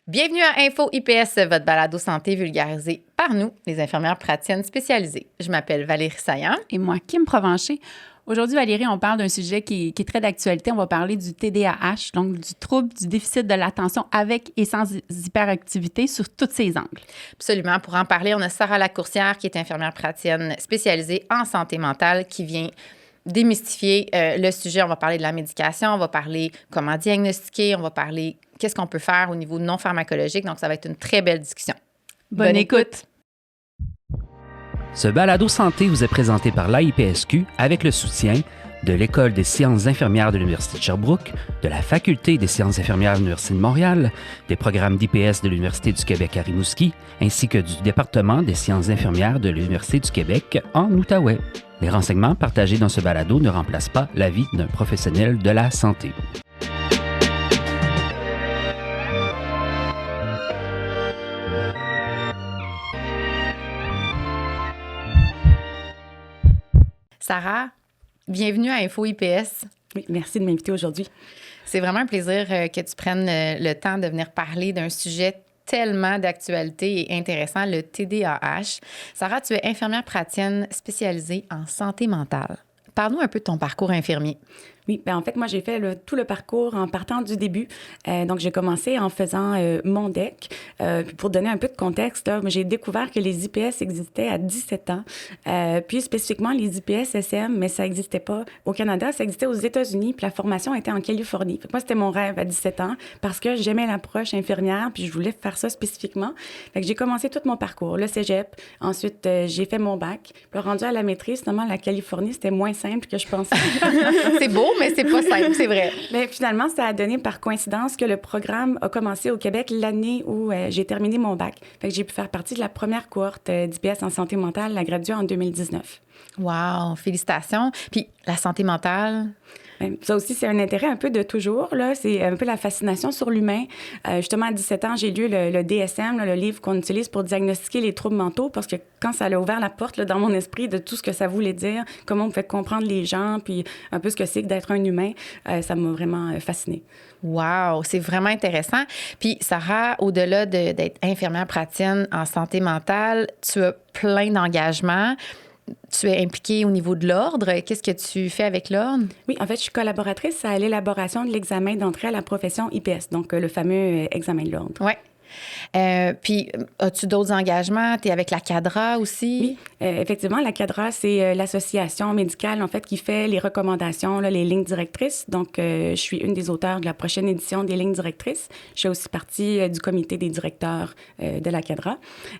Bienvenue à Info IPS, votre balado santé vulgarisé par nous, les infirmières praticiennes spécialisées. Je m'appelle Valérie Saillant. Et moi, Kim Provencher. Aujourd'hui, Valérie, on parle d'un sujet qui est très d'actualité. On va parler du TDAH, donc du trouble du déficit de l'attention avec et sans hyperactivité sur tous ses angles. Absolument. Pour en parler, on a Sarah Lacourcière, qui est infirmière praticienne spécialisée en santé mentale, qui vient démystifier le sujet. On va parler de la médication, on va parler comment diagnostiquer, on va parler qu'est-ce qu'on peut faire au niveau non pharmacologique. Donc, ça va être une très belle discussion. Bonne écoute! Ce balado santé vous est présenté par l'AIPSQ avec le soutien de l'École des sciences infirmières de l'Université de Sherbrooke, de la Faculté des sciences infirmières de l'Université de Montréal, des programmes d'IPS de l'Université du Québec à Rimouski, ainsi que du département des sciences infirmières de l'Université du Québec en Outaouais. Les renseignements partagés dans ce balado ne remplacent pas l'avis d'un professionnel de la santé. Sarah, bienvenue à Info IPS. Oui, merci de m'inviter aujourd'hui. C'est vraiment un plaisir que tu prennes le temps de venir parler d'un sujet tellement d'actualité et intéressant, le TDAH. Sarah, tu es infirmière praticienne spécialisée en santé mentale. Parle-nous un peu de ton parcours infirmier. Oui, bien en fait, moi, j'ai fait tout le parcours en partant du début. Donc, j'ai commencé en faisant mon DEC. Puis pour donner un peu de contexte, là, j'ai découvert que les IPS existaient à 17 ans. Puis spécifiquement, les IPS-SM, mais ça n'existait pas au Canada, ça existait aux États-Unis, puis la formation était en Californie. Fait que moi, c'était mon rêve à 17 ans parce que j'aimais l'approche infirmière, puis je voulais faire ça spécifiquement. Fait que j'ai commencé tout mon parcours, le cégep. Ensuite, j'ai fait mon bac. Puis rendu à la maîtrise, finalement, la Californie, c'était moins simple que je pensais. C'est beau, mais c'est pas simple, c'est vrai. Mais finalement, ça a donné par coïncidence que le programme a commencé au Québec l'année où j'ai terminé mon bac. Fait que j'ai pu faire partie de la première cohorte d'IPS en santé mentale, la graduée en 2019. Wow, félicitations. Puis la santé mentale... Ça aussi, c'est un intérêt un peu de toujours, là. C'est un peu la fascination sur l'humain. Justement, à 17 ans, j'ai lu le DSM, là, le livre qu'on utilise pour diagnostiquer les troubles mentaux, parce que quand ça a ouvert la porte là, dans mon esprit de tout ce que ça voulait dire, comment on fait comprendre les gens, puis un peu ce que c'est que d'être un humain, ça m'a vraiment fascinée. Wow, c'est vraiment intéressant. Puis, Sarah, au-delà d'être infirmière praticienne en santé mentale, tu as plein d'engagements. Tu es impliquée au niveau de l'ordre. Qu'est-ce que tu fais avec l'ordre? Oui, en fait, je suis collaboratrice à l'élaboration de l'examen d'entrée à la profession IPS, donc le fameux examen de l'ordre. Oui. Puis, as-tu d'autres engagements? Tu es avec la CADRA aussi? Oui, effectivement, la CADRA, c'est l'association médicale, en fait, qui fait les recommandations, là, les lignes directrices. Donc, je suis une des auteurs de la prochaine édition des lignes directrices. Je fais aussi partie du comité des directeurs de la CADRA.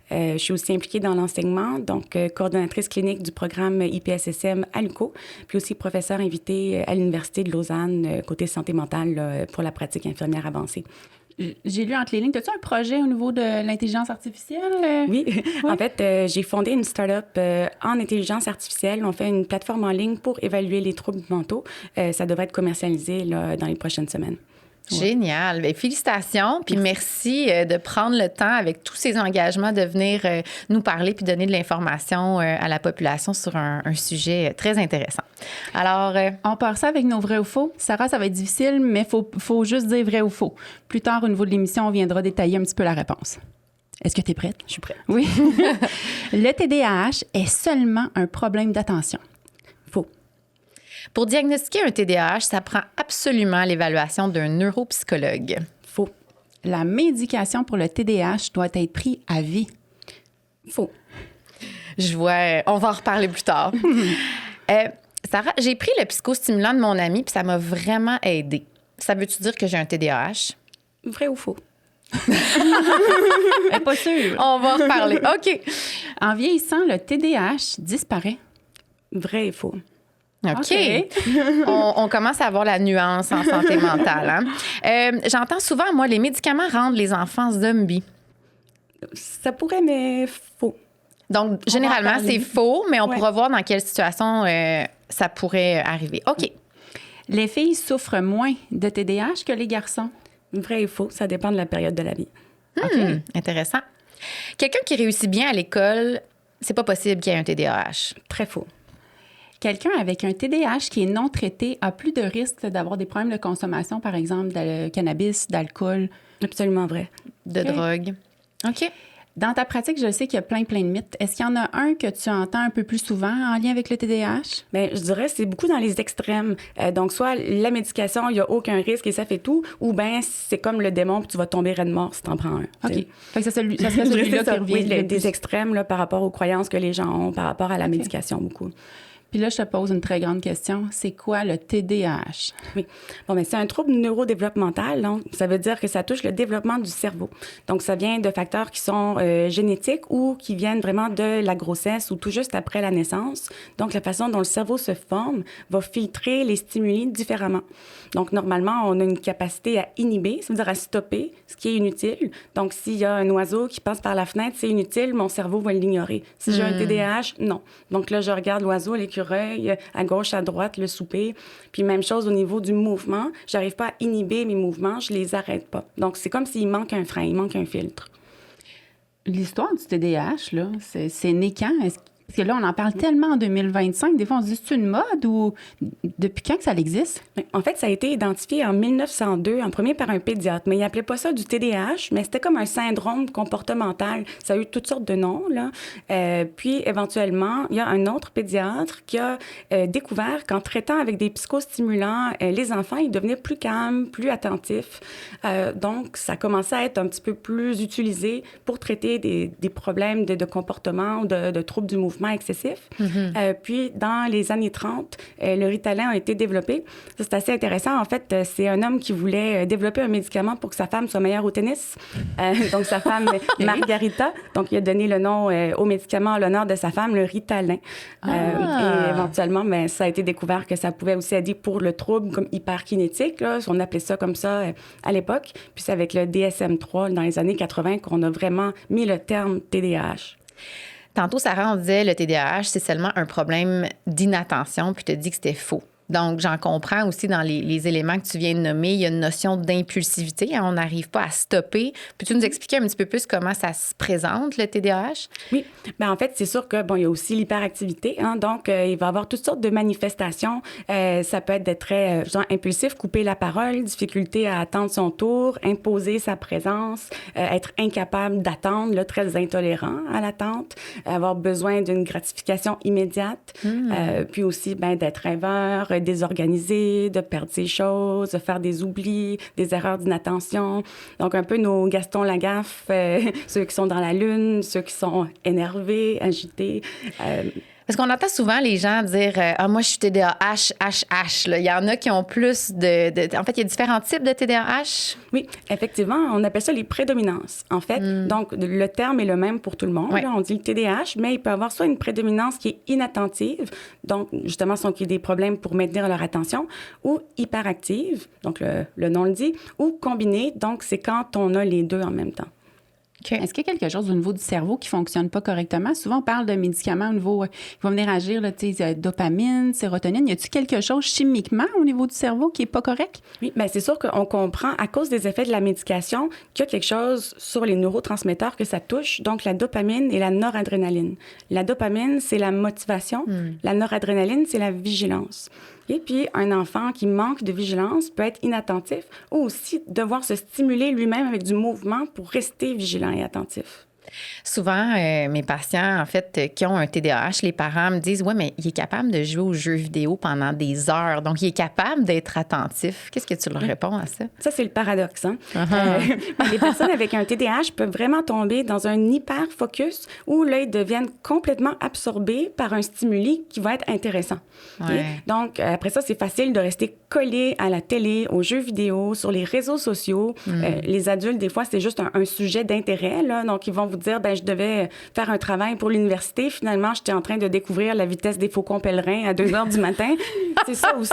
Je suis aussi impliquée dans l'enseignement, donc coordonnatrice clinique du programme IPSSM à l'UQO, puis aussi professeure invitée à l'Université de Lausanne, côté santé mentale, là, pour la pratique infirmière avancée. J'ai lu entre les lignes. As-tu un projet au niveau de l'intelligence artificielle? Oui. En fait, j'ai fondé une start-up en intelligence artificielle. On fait une plateforme en ligne pour évaluer les troubles mentaux. Ça devrait être commercialisé là, dans les prochaines semaines. Génial. Bien, félicitations. Puis merci de prendre le temps avec tous ces engagements de venir nous parler puis donner de l'information à la population sur un sujet très intéressant. Alors, on part ça avec nos vrais ou faux. Sarah, ça va être difficile, mais faut juste dire vrai ou faux. Plus tard, au niveau de l'émission, on viendra détailler un petit peu la réponse. Est-ce que tu es prête? Je suis prête. Oui. Le TDAH est seulement un problème d'attention. Faux. Pour diagnostiquer un TDAH, ça prend absolument l'évaluation d'un neuropsychologue. Faux. La médication pour le TDAH doit être prise à vie. Faux. Je vois, on va en reparler plus tard. Sarah, j'ai pris le psychostimulant de mon ami puis ça m'a vraiment aidée. Ça veut-tu dire que j'ai un TDAH? Vrai ou faux? Pas sûr. On va en reparler. OK. En vieillissant, le TDAH disparaît. Vrai et faux. OK. On commence à avoir la nuance en santé mentale. Hein? J'entends souvent, moi, les médicaments rendent les enfants zombies. Ça pourrait, mais faux. Donc, généralement, c'est faux, mais on pourra voir dans quelle situation ça pourrait arriver. OK. Les filles souffrent moins de TDAH que les garçons. Vrai et faux, ça dépend de la période de la vie. OK. Intéressant. Quelqu'un qui réussit bien à l'école, c'est pas possible qu'il ait un TDAH. Très faux. Quelqu'un avec un TDAH qui est non traité a plus de risques d'avoir des problèmes de consommation, par exemple, de cannabis, d'alcool. Absolument vrai. de drogue. OK. Dans ta pratique, je sais qu'il y a plein de mythes. Est-ce qu'il y en a un que tu entends un peu plus souvent en lien avec le TDAH? Bien, je dirais c'est beaucoup dans les extrêmes. Donc, soit la médication, il n'y a aucun risque et ça fait tout, ou bien c'est comme le démon puis tu vas tomber raide mort si tu en prends un. OK. Fait que ça serait celui-là qui revient. Oui, des extrêmes là, par rapport aux croyances que les gens ont, par rapport à la médication beaucoup. Puis là, je te pose une très grande question. C'est quoi le TDAH? Oui. Bon, mais c'est un trouble neurodéveloppemental. Donc, ça veut dire que ça touche le développement du cerveau. Donc, ça vient de facteurs qui sont génétiques ou qui viennent vraiment de la grossesse ou tout juste après la naissance. Donc, la façon dont le cerveau se forme va filtrer les stimuli différemment. Donc, normalement, on a une capacité à inhiber, ça veut dire à stopper ce qui est inutile. Donc, s'il y a un oiseau qui passe par la fenêtre, c'est inutile, mon cerveau va l'ignorer. Si j'ai un TDAH, non. Donc là, je regarde l'oiseau, l'écureuil, à gauche, à droite, le souper. Puis même chose au niveau du mouvement. J'arrive pas à inhiber mes mouvements, je les arrête pas. Donc, c'est comme s'il manque un frein, il manque un filtre. L'histoire du TDAH, là, c'est né quand? Parce que là, on en parle tellement en 2025. Des fois, on se dit, c'est une mode ou depuis quand que ça existe? En fait, ça a été identifié en 1902, en premier par un pédiatre. Mais il n'appelait pas ça du TDAH, mais c'était comme un syndrome comportemental. Ça a eu toutes sortes de noms, là. Puis, éventuellement, il y a un autre pédiatre qui a découvert qu'en traitant avec des psychostimulants, les enfants, ils devenaient plus calmes, plus attentifs. Donc, ça commençait à être un petit peu plus utilisé pour traiter des problèmes de comportement ou de troubles du mouvement excessif. Puis, dans les années 30, le Ritalin a été développé. Ça, c'est assez intéressant. En fait, c'est un homme qui voulait développer un médicament pour que sa femme soit meilleure au tennis. Donc, sa femme, Margarita. Donc, il a donné le nom au médicament en l'honneur de sa femme, le Ritalin. Et éventuellement, ben, ça a été découvert que ça pouvait aussi aider pour le trouble comme hyperkinétique. Là. On appelait ça comme ça à l'époque. Puis, c'est avec le DSM-3 dans les années 80 qu'on a vraiment mis le terme TDAH. Tantôt, Sarah, on disait le TDAH, c'est seulement un problème d'inattention, puis tu as dit que c'était faux. Donc, j'en comprends aussi dans les éléments que tu viens de nommer, il y a une notion d'impulsivité. Hein, on n'arrive pas à stopper. Peux-tu nous expliquer un petit peu plus comment ça se présente, le TDAH? Oui. Bien, en fait, c'est sûr que, bon, il y a aussi l'hyperactivité. Hein, donc, il va y avoir toutes sortes de manifestations. Ça peut être d'être très, genre, impulsif, couper la parole, difficulté à attendre son tour, imposer sa présence, être incapable d'attendre, là, très intolérant à l'attente, avoir besoin d'une gratification immédiate. Puis aussi, ben, d'être rêveur, désorganisé, de perdre ses choses, de faire des oublis, des erreurs d'inattention. Donc, un peu nos Gaston Lagaffe, ceux qui sont dans la lune, ceux qui sont énervés, agités. Parce qu'on entend souvent les gens dire « Ah, moi, je suis TDAH, HH ». Il y en a qui ont plus de... En fait, il y a différents types de TDAH. Oui, effectivement, on appelle ça les prédominances. En fait, donc, le terme est le même pour tout le monde. Ouais. Là, on dit le TDAH, mais il peut avoir soit une prédominance qui est inattentive, donc, justement, sont qu'il y a des problèmes pour maintenir leur attention, ou hyperactive, donc le nom le dit, ou combinée, donc c'est quand on a les deux en même temps. Okay. Est-ce qu'il y a quelque chose au niveau du cerveau qui ne fonctionne pas correctement? Souvent, on parle de médicaments au niveau qui vont venir agir, là, dopamine, sérotonine. Y a-t-il quelque chose chimiquement au niveau du cerveau qui n'est pas correct? Oui, bien, c'est sûr qu'on comprend, à cause des effets de la médication, qu'il y a quelque chose sur les neurotransmetteurs que ça touche, donc la dopamine et la noradrénaline. La dopamine, c'est la motivation. La noradrénaline, c'est la vigilance. Et puis, un enfant qui manque de vigilance peut être inattentif ou aussi devoir se stimuler lui-même avec du mouvement pour rester vigilant et attentif. Souvent, mes patients, en fait, qui ont un TDAH, les parents me disent « Ouais, mais il est capable de jouer aux jeux vidéo pendant des heures. Donc, il est capable d'être attentif. » Qu'est-ce que tu leur réponds à ça? Ça, c'est le paradoxe. Hein? Les personnes avec un TDAH peuvent vraiment tomber dans un hyper-focus où là, ils deviennent complètement absorbés par un stimuli qui va être intéressant. Okay? Donc, après ça, c'est facile de rester collé à la télé, aux jeux vidéo, sur les réseaux sociaux. Les adultes, des fois, c'est juste un sujet d'intérêt. Là. Donc, ils vont vous dire, ben je devais faire un travail pour l'université. Finalement, j'étais en train de découvrir la vitesse des faucons pèlerins à 2 heures du matin. C'est ça aussi.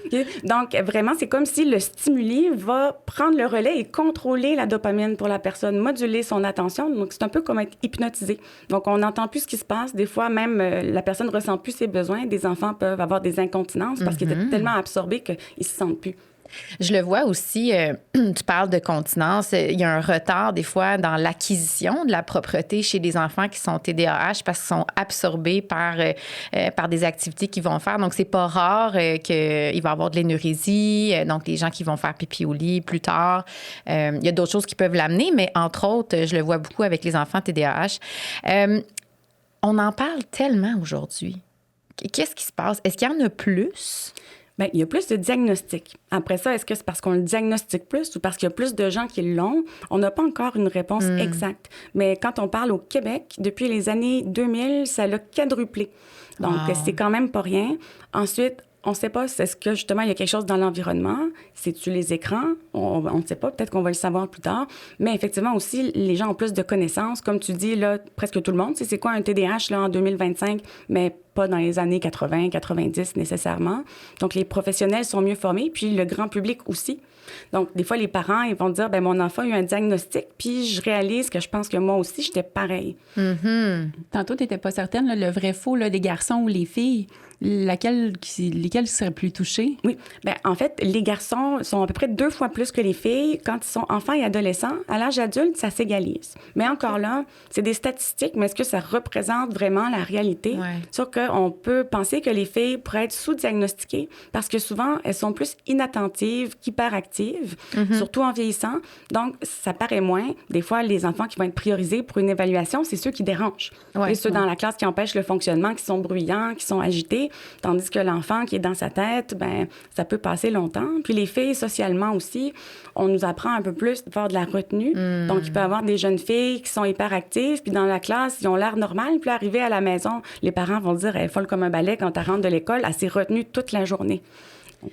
Okay? Donc, vraiment, c'est comme si le stimuli va prendre le relais et contrôler la dopamine pour la personne, moduler son attention. Donc, c'est un peu comme être hypnotisé. Donc, on n'entend plus ce qui se passe. Des fois, même, la personne ne ressent plus ses besoins. Des enfants peuvent avoir des incontinences parce qu'ils étaient tellement absorbés qu'ils ne se sentent plus. Je le vois aussi, tu parles de continence, il y a un retard des fois dans l'acquisition de la propreté chez des enfants qui sont TDAH parce qu'ils sont absorbés par des activités qu'ils vont faire. Donc, c'est pas rare qu'il va y avoir de l'énurésie, donc les gens qui vont faire pipi au lit plus tard. Il y a d'autres choses qui peuvent l'amener, mais entre autres, je le vois beaucoup avec les enfants TDAH. On en parle tellement aujourd'hui. Qu'est-ce qui se passe? Est-ce qu'il y en a plus? Bien, il y a plus de diagnostics. Après ça, est-ce que c'est parce qu'on le diagnostique plus ou parce qu'il y a plus de gens qui l'ont? On n'a pas encore une réponse exacte. Mais quand on parle au Québec, depuis les années 2000, ça l'a quadruplé. Donc, c'est quand même pas rien. Ensuite, on ne sait pas, est-ce que justement, il y a quelque chose dans l'environnement? C'est-tu les écrans? On ne sait pas, peut-être qu'on va le savoir plus tard. Mais effectivement aussi, les gens ont plus de connaissances. Comme tu dis, là, presque tout le monde sait c'est quoi un TDAH là, en 2025, mais pas dans les années 80, 90 nécessairement. Donc, les professionnels sont mieux formés, puis le grand public aussi. Donc, des fois, les parents, ils vont dire, bien, mon enfant a eu un diagnostic, puis je réalise que je pense que moi aussi, j'étais pareil. Mm-hmm. Tantôt, tu n'étais pas certaine, là, le vrai-faux là, des garçons ou les filles, lesquels seraient plus touchés? Oui. Bien, en fait, les garçons sont à peu près 2 fois plus que les filles. Quand ils sont enfants et adolescents, à l'âge adulte, ça s'égalise. Mais encore là, c'est des statistiques, mais est-ce que ça représente vraiment la réalité? Ouais. Sûr qu'on peut penser que les filles pourraient être sous-diagnostiquées parce que souvent, elles sont plus inattentives qu'hyperactives, surtout en vieillissant. Donc, ça paraît moins. Des fois, les enfants qui vont être priorisés pour une évaluation, c'est ceux qui dérangent. Ouais. Et ceux dans la classe qui empêchent le fonctionnement, qui sont bruyants, qui sont agités. Tandis que l'enfant qui est dans sa tête, ben ça peut passer longtemps. Puis les filles, socialement aussi, on nous apprend un peu plus de faire de la retenue. Donc, il peut y avoir des jeunes filles qui sont hyperactives, puis dans la classe, ils ont l'air normal. Puis arrivé à la maison, les parents vont dire, elle est folle comme un balai quand elle rentre de l'école, elle s'est retenue toute la journée.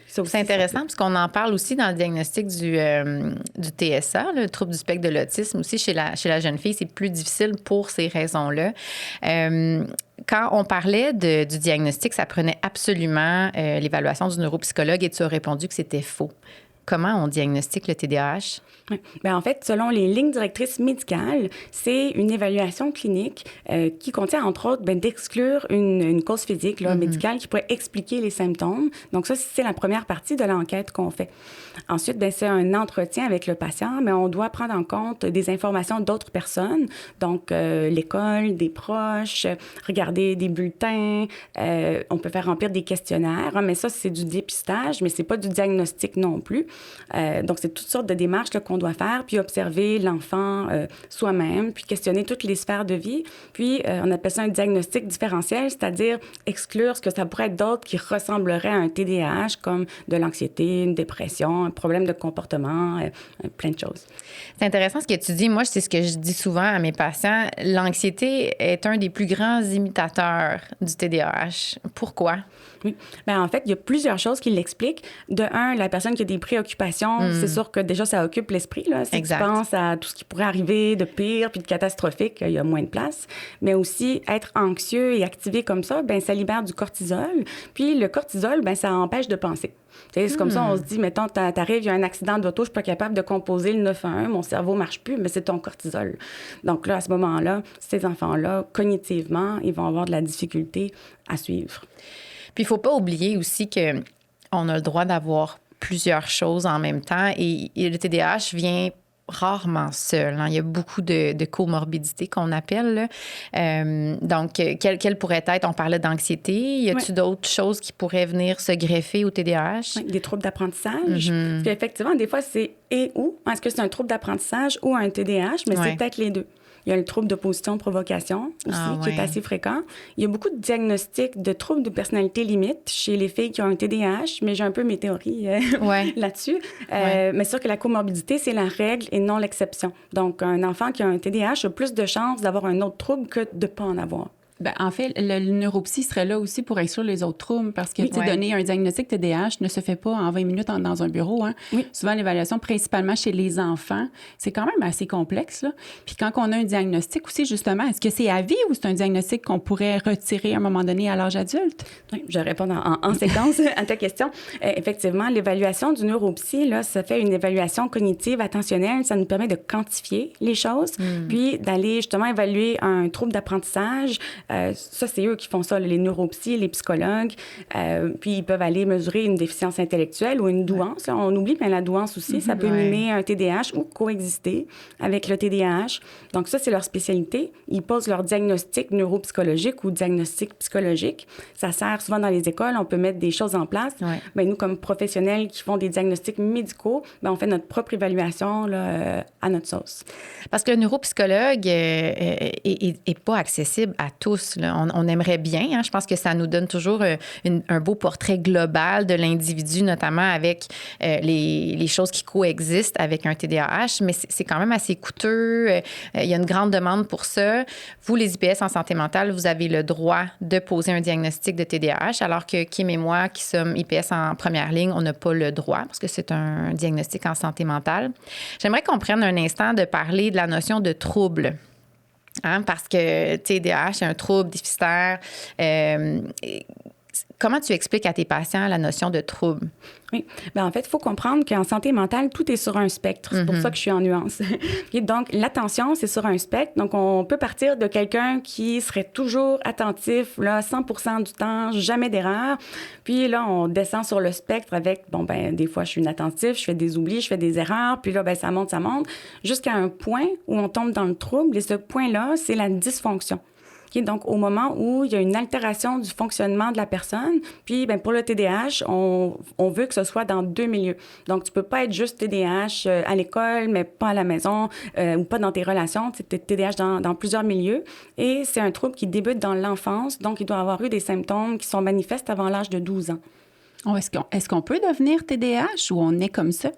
C'est intéressant parce qu'on en parle aussi dans le diagnostic du TSA, le trouble du spectre de l'autisme. Aussi, chez la jeune fille, c'est plus difficile pour ces raisons-là. Quand on parlait du diagnostic, ça prenait absolument l'évaluation du neuropsychologue et tu as répondu que c'était faux. Comment on diagnostique le TDAH? Oui. Bien, en fait, selon les lignes directrices médicales, c'est une évaluation clinique qui contient, entre autres, d'exclure une cause physique là, médicale qui pourrait expliquer les symptômes. Donc, ça, c'est la première partie de l'enquête qu'on fait. Ensuite, bien, c'est un entretien avec le patient, mais on doit prendre en compte des informations d'autres personnes, donc l'école, des proches, regarder des bulletins, on peut faire remplir des questionnaires, mais ça, c'est du dépistage, mais c'est pas du diagnostic non plus. Donc, c'est toutes sortes de démarches là, qu'on doit faire, puis observer l'enfant soi-même, puis questionner toutes les sphères de vie. Puis, on appelle ça un diagnostic différentiel, c'est-à-dire exclure ce que ça pourrait être d'autre qui ressemblerait à un TDAH, comme de l'anxiété, une dépression, un problème de comportement, plein de choses. C'est intéressant ce que tu dis. Moi, c'est ce que je dis souvent à mes patients. L'anxiété est un des plus grands imitateurs du TDAH. Pourquoi? Oui. Bien, en fait, il y a plusieurs choses qui l'expliquent. De un, la personne qui a des préoccupations, c'est sûr que déjà, ça occupe l'esprit. Là. Si tu penses à tout ce qui pourrait arriver de pire puis de catastrophique, il y a moins de place. Mais aussi, être anxieux et activé comme ça, bien, ça libère du cortisol. Puis le cortisol, bien, ça empêche de penser. C'est comme ça, on se dit, mettons, t'arrives, il y a un accident d'auto, je suis pas capable de composer le 911, mon cerveau marche plus, mais c'est ton cortisol. Donc là, à ce moment-là, ces enfants-là, cognitivement, ils vont avoir de la difficulté à suivre. Puis il faut pas oublier aussi qu'on a le droit d'avoir plusieurs choses en même temps et le TDAH vient rarement seul. Hein. Il y a beaucoup de comorbidités qu'on appelle. Donc, quelle pourrait être? On parlait d'anxiété. Y a-t-il d'autres choses qui pourraient venir se greffer au TDAH? Oui, des troubles d'apprentissage. Parce qu'effectivement, des fois, c'est et ou. Est-ce que c'est un trouble d'apprentissage ou un TDAH? Mais c'est peut-être les deux. Il y a le trouble d'opposition-provocation aussi, qui est assez fréquent. Il y a beaucoup de diagnostics de troubles de personnalité limite chez les filles qui ont un TDAH, mais j'ai un peu mes théories là-dessus. Mais c'est sûr que la comorbidité, c'est la règle et non l'exception. Donc, un enfant qui a un TDAH a plus de chances d'avoir un autre trouble que de ne pas en avoir. Bien, en fait, le neuropsy serait là aussi pour exclure les autres troubles parce que donner un diagnostic TDAH ne se fait pas en 20 minutes dans un bureau. Hein. Oui. Souvent, l'évaluation, principalement chez les enfants, c'est quand même assez complexe. Là. Puis quand on a un diagnostic aussi, justement, est-ce que c'est à vie ou c'est un diagnostic qu'on pourrait retirer à un moment donné à l'âge adulte? Oui, je réponds en séquence à ta question. Effectivement, l'évaluation du neuropsy, là, ça fait une évaluation cognitive attentionnelle. Ça nous permet de quantifier les choses, puis d'aller justement évaluer un trouble d'apprentissage, Ça, c'est eux qui font ça, les neuropsys, les psychologues. Puis, ils peuvent aller mesurer une déficience intellectuelle ou une douance. On oublie, mais la douance aussi, ça peut mimer un TDAH ou coexister avec le TDAH. Donc, ça, c'est leur spécialité. Ils posent leur diagnostic neuropsychologique ou diagnostic psychologique. Ça sert souvent dans les écoles. On peut mettre des choses en place. Bien, nous, comme professionnels qui font des diagnostics médicaux, bien, on fait notre propre évaluation là, à notre sauce. Parce que le neuropsychologue est pas accessible à tous. Là. On aimerait bien. Hein? Je pense que ça nous donne toujours un beau portrait global de l'individu, notamment avec les choses qui coexistent avec un TDAH, mais c'est quand même assez coûteux. Il y a une grande demande pour ça. Vous, les IPS en santé mentale, vous avez le droit de poser un diagnostic de TDAH, alors que Kim et moi, qui sommes IPS en première ligne, on n'a pas le droit parce que c'est un diagnostic en santé mentale. J'aimerais qu'on prenne un instant de parler de la notion de trouble. Hein, parce que TDAH, c'est un trouble déficitaire. Comment tu expliques à tes patients la notion de trouble? Oui. Bien, en fait, il faut comprendre qu'en santé mentale, tout est sur un spectre. C'est pour ça que je suis en nuance. Et donc, l'attention, c'est sur un spectre. Donc, on peut partir de quelqu'un qui serait toujours attentif, là, 100% du temps, jamais d'erreur. Puis là, on descend sur le spectre avec, bon, ben des fois, je suis inattentif, je fais des oublis, je fais des erreurs. Puis là, ben ça monte, jusqu'à un point où on tombe dans le trouble. Et ce point-là, c'est la dysfonction. Okay, donc, au moment où il y a une altération du fonctionnement de la personne, puis bien, pour le TDAH, on veut que ce soit dans 2 milieux. Donc, tu peux pas être juste TDAH à l'école, mais pas à la maison ou pas dans tes relations. Tu es TDAH dans plusieurs milieux. Et c'est un trouble qui débute dans l'enfance, donc il doit avoir eu des symptômes qui sont manifestes avant l'âge de 12 ans. Oh, est-ce qu'on peut devenir TDAH ou on est comme ça?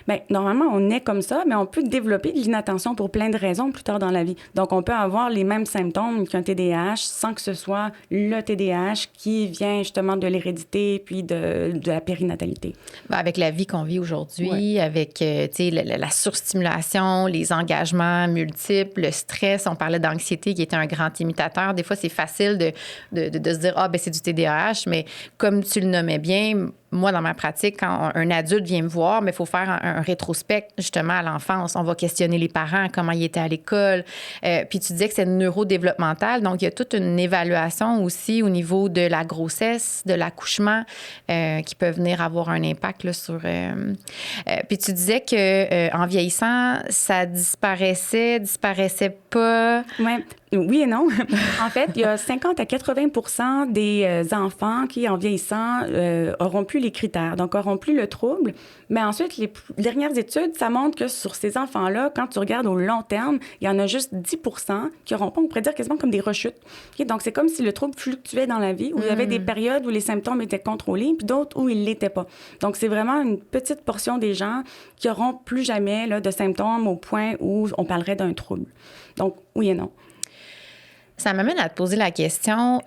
Bien, normalement, on est comme ça, mais on peut développer de l'inattention pour plein de raisons plus tard dans la vie. Donc, on peut avoir les mêmes symptômes qu'un TDAH sans que ce soit le TDAH qui vient justement de l'hérédité puis de la périnatalité. Bien, avec la vie qu'on vit aujourd'hui, avec la surstimulation, les engagements multiples, le stress, on parlait d'anxiété qui était un grand imitateur. Des fois, c'est facile de se dire « Ah, bien, c'est du TDAH », mais comme tu le nommais bien, moi, dans ma pratique, quand un adulte vient me voir, il faut faire un rétrospect justement à l'enfance. On va questionner les parents, comment ils étaient à l'école. Puis tu disais que c'est neurodéveloppemental. Donc, il y a toute une évaluation aussi au niveau de la grossesse, de l'accouchement, qui peut venir avoir un impact là, sur... Puis tu disais qu'en vieillissant, ça disparaissait pas. Ouais. Oui et non. En fait, il y a 50 à 80 des enfants qui, en vieillissant, auront plus les critères, donc auront plus le trouble. Mais ensuite, les dernières études, ça montre que sur ces enfants-là, quand tu regardes au long terme, il y en a juste 10 qui n'auront pas, on pourrait dire quasiment comme des rechutes. Okay? Donc, c'est comme si le trouble fluctuait dans la vie, où il y avait des périodes où les symptômes étaient contrôlés, puis d'autres où ils ne l'étaient pas. Donc, c'est vraiment une petite portion des gens qui n'auront plus jamais là, de symptômes au point où on parlerait d'un trouble. Donc, oui et non. Ça m'amène à te poser la question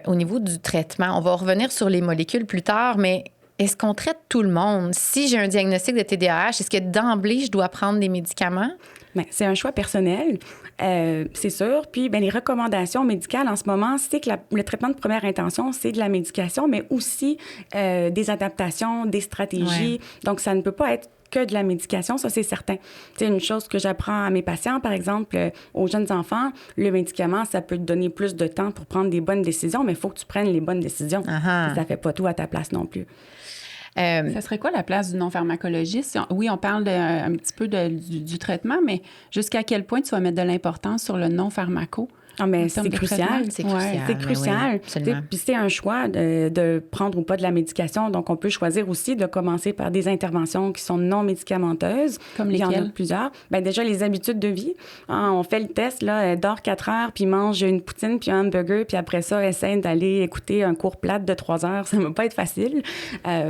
au niveau du traitement. On va revenir sur les molécules plus tard, mais est-ce qu'on traite tout le monde? Si j'ai un diagnostic de TDAH, est-ce que d'emblée, je dois prendre des médicaments? Bien, c'est un choix personnel, c'est sûr. Puis, bien, les recommandations médicales en ce moment, c'est que le traitement de première intention, c'est de la médication, mais aussi des adaptations, des stratégies. Ouais. Donc, ça ne peut pas être que de la médication, ça, c'est certain. C'est une chose que j'apprends à mes patients, par exemple, aux jeunes enfants, le médicament, ça peut te donner plus de temps pour prendre des bonnes décisions, mais il faut que tu prennes les bonnes décisions. Ça ne fait pas tout à ta place non plus. Ça serait quoi la place du non-pharmacologiste? Oui, on parle un petit peu du traitement, mais jusqu'à quel point tu vas mettre de l'importance sur le non-pharmaco? Ah, mais c'est crucial. C'est crucial. C'est crucial. Oui, puis c'est un choix de prendre ou pas de la médication. Donc, on peut choisir aussi de commencer par des interventions qui sont non médicamenteuses. Comme lesquelles? Il y en a plusieurs. Bien, déjà, les habitudes de vie. On fait le test, là, dort 4 heures, puis mange une poutine, puis un hamburger, puis après ça, essaie d'aller écouter un cours plate de 3 heures. Ça ne va pas être facile.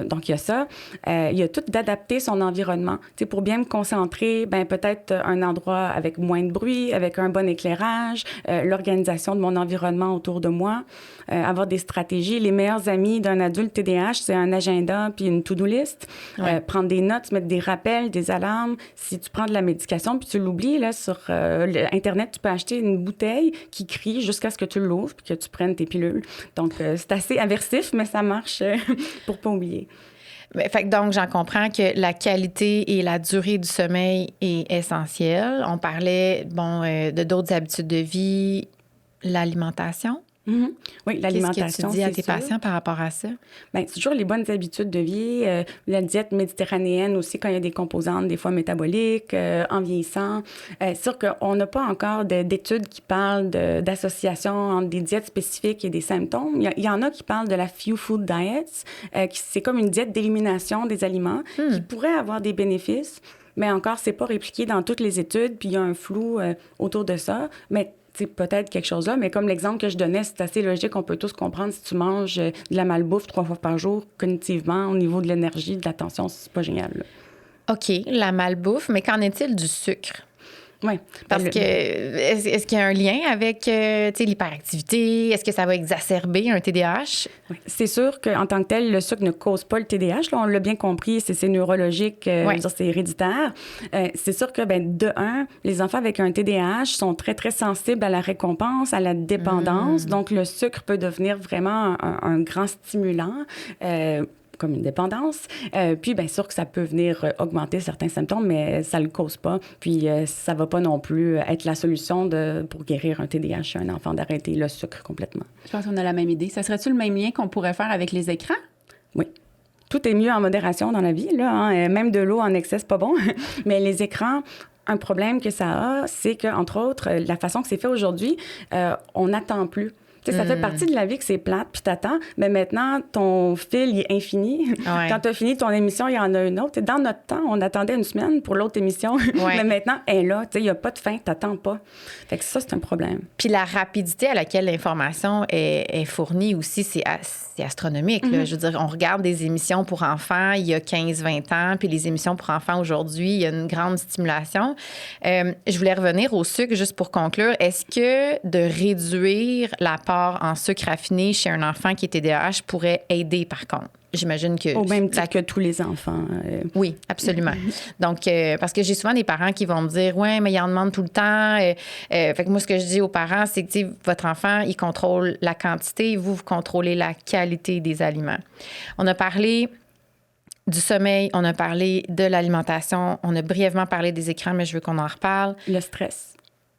Donc, il y a ça. Il y a tout d'adapter son environnement. Tu sais, pour bien me concentrer, bien, peut-être un endroit avec moins de bruit, avec un bon éclairage, l'organisation de mon environnement autour de moi, avoir des stratégies. Les meilleurs amis d'un adulte TDAH, c'est un agenda puis une to-do list. Ouais. Prendre des notes, mettre des rappels, des alarmes. Si tu prends de la médication puis tu l'oublies, là, sur Internet, tu peux acheter une bouteille qui crie jusqu'à ce que tu l'ouvres puis que tu prennes tes pilules. Donc, c'est assez aversif, mais ça marche pour pas oublier. Fait que donc, j'en comprends que la qualité et la durée du sommeil est essentielle. On parlait, de d'autres habitudes de vie, l'alimentation. Mm-hmm. Oui, l'alimentation, qu'est-ce que tu dis à tes patients par rapport à ça? Bien, c'est toujours les bonnes habitudes de vie. La diète méditerranéenne aussi, quand il y a des composantes, des fois métaboliques, en vieillissant. C'est sûr qu'on n'a pas encore d'études qui parlent d'association entre des diètes spécifiques et des symptômes. Il y en a qui parlent de la Few Food Diets, c'est comme une diète d'élimination des aliments qui pourrait avoir des bénéfices, mais encore, c'est pas répliqué dans toutes les études, puis il y a un flou autour de ça. Mais c'est peut-être quelque chose là, mais comme l'exemple que je donnais, c'est assez logique. On peut tous comprendre si tu manges de la malbouffe 3 fois par jour, cognitivement, au niveau de l'énergie, de l'attention, c'est pas génial. Là. OK, la malbouffe, mais qu'en est-il du sucre? Oui. Parce que, est-ce qu'il y a un lien avec l'hyperactivité? Est-ce que ça va exacerber un TDAH? Oui. C'est sûr qu'en tant que tel, le sucre ne cause pas le TDAH. Là, on l'a bien compris, c'est neurologique, c'est héréditaire. C'est sûr que, de un, les enfants avec un TDAH sont très, très sensibles à la récompense, à la dépendance. Donc, le sucre peut devenir vraiment un grand stimulant. Comme une dépendance. Puis, bien sûr que ça peut venir augmenter certains symptômes, mais ça ne le cause pas. Puis, ça ne va pas non plus être la solution pour guérir un TDAH chez un enfant, d'arrêter le sucre complètement. Je pense qu'on a la même idée. Ça serait-tu le même lien qu'on pourrait faire avec les écrans? Oui. Tout est mieux en modération dans la vie, là. Hein? Même de l'eau en excès, c'est pas bon. Mais les écrans... Un problème que ça a, c'est qu'entre autres, la façon que c'est fait aujourd'hui, on n'attend plus. Ça fait partie de la vie que c'est plate, puis t'attends, mais maintenant, ton fil il est infini. Ouais. Quand t'as fini ton émission, il y en a une autre. Dans notre temps, on attendait une semaine pour l'autre émission, mais maintenant, elle est là. Il n'y a pas de fin, t'attends pas. Fait que ça, c'est un problème. Puis la rapidité à laquelle l'information est fournie aussi, c'est astronomique. Là. Je veux dire, on regarde des émissions pour enfants il y a 15-20 ans, puis les émissions pour enfants aujourd'hui, il y a une grande stimulation. Je voulais revenir au sucre, juste pour conclure. Est-ce que de réduire l'apport en sucre raffiné chez un enfant qui est TDAH pourrait aider, par contre? J'imagine que... Au même titre que tous les enfants. Oui, absolument. Donc, parce que j'ai souvent des parents qui vont me dire « Ouais, mais il en demande tout le temps. » Fait que moi, ce que je dis aux parents, c'est que votre enfant, il contrôle la quantité, vous contrôlez la qualité des aliments. On a parlé du sommeil, on a parlé de l'alimentation, on a brièvement parlé des écrans, mais je veux qu'on en reparle. Le stress.